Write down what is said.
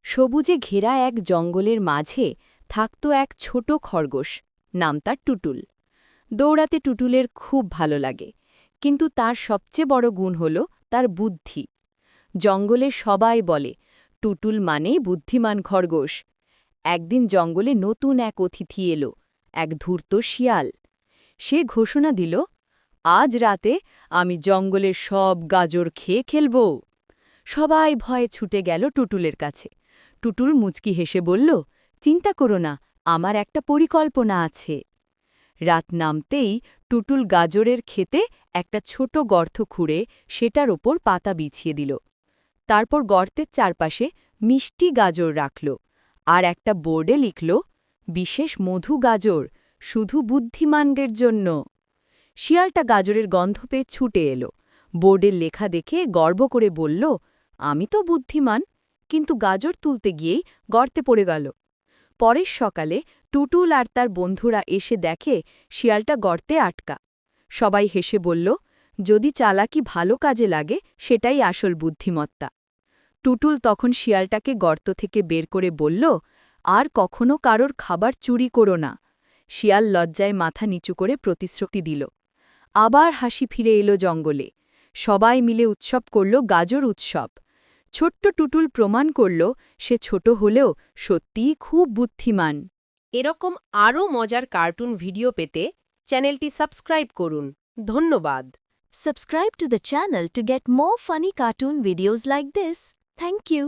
সবুজে ঘেরা এক জঙ্গলের মাঝে থাকত এক ছোট খরগোশ, নাম তার টুটুল। দৌড়াতে টুটুলের খুব ভালো লাগে, কিন্তু তার সবচেয়ে বড় গুণ হল তার বুদ্ধি। জঙ্গলে সবাই বলে টুটুল মানেই বুদ্ধিমান খরগোশ। একদিন জঙ্গলে নতুন এক অতিথি এলো, এক ধূর্ত শিয়াল। সে ঘোষণা দিল, আজ রাতে আমি জঙ্গলের সব গাজর খেয়ে খেলব। সবাই ভয়ে ছুটে গেল টুটুলের কাছে। টুটুল মুচকি হেসে বলল, চিন্তা করো না, আমার একটা পরিকল্পনা আছে। রাত নামতেই টুটুল গাজরের ক্ষেতে একটা ছোট গর্ত খুঁড়ে সেটার ওপর পাতা বিছিয়ে দিল। তারপর গর্তের চারপাশে মিষ্টি গাজর রাখল, আর একটা বোর্ডে লিখল, বিশেষ মধু গাজর, শুধু বুদ্ধিমানদের জন্য। শিয়ালটা গাজরের গন্ধ পেয়ে ছুটে এলো। বোর্ডের লেখা দেখে গর্ব করে বলল, আমি তো বুদ্ধিমান, কিন্তু গাজর তুলতে গিয়েই গর্তে পড়ে গেল। পরের সকালে টুটুল আর তার বন্ধুরা এসে দেখে শিয়ালটা গর্তে আটকা। সবাই হেসে বলল, যদি চালাকি ভালো কাজে লাগে সেটাই আসল বুদ্ধিমত্তা। টুটুল তখন শিয়ালটাকে গর্ত থেকে বের করে বলল, আর কখনো কারোর খাবার চুরি করো না। শিয়াল লজ্জায় মাথা নিচু করে প্রতিশ্রুতি দিল। আবার হাসি ফিরে এলো জঙ্গলে। সবাই মিলে উৎসব করল গাজর উৎসব। ছোট্ট টুটুল প্রমাণ করল, সে ছোট হলেও সত্যিই খুব বুদ্ধিমান। এরকম আরও মজার কার্টুন ভিডিও পেতে চ্যানেলটি সাবস্ক্রাইব করুন। ধন্যবাদ। Subscribe to the channel to get more funny cartoon videos like this. Thank you.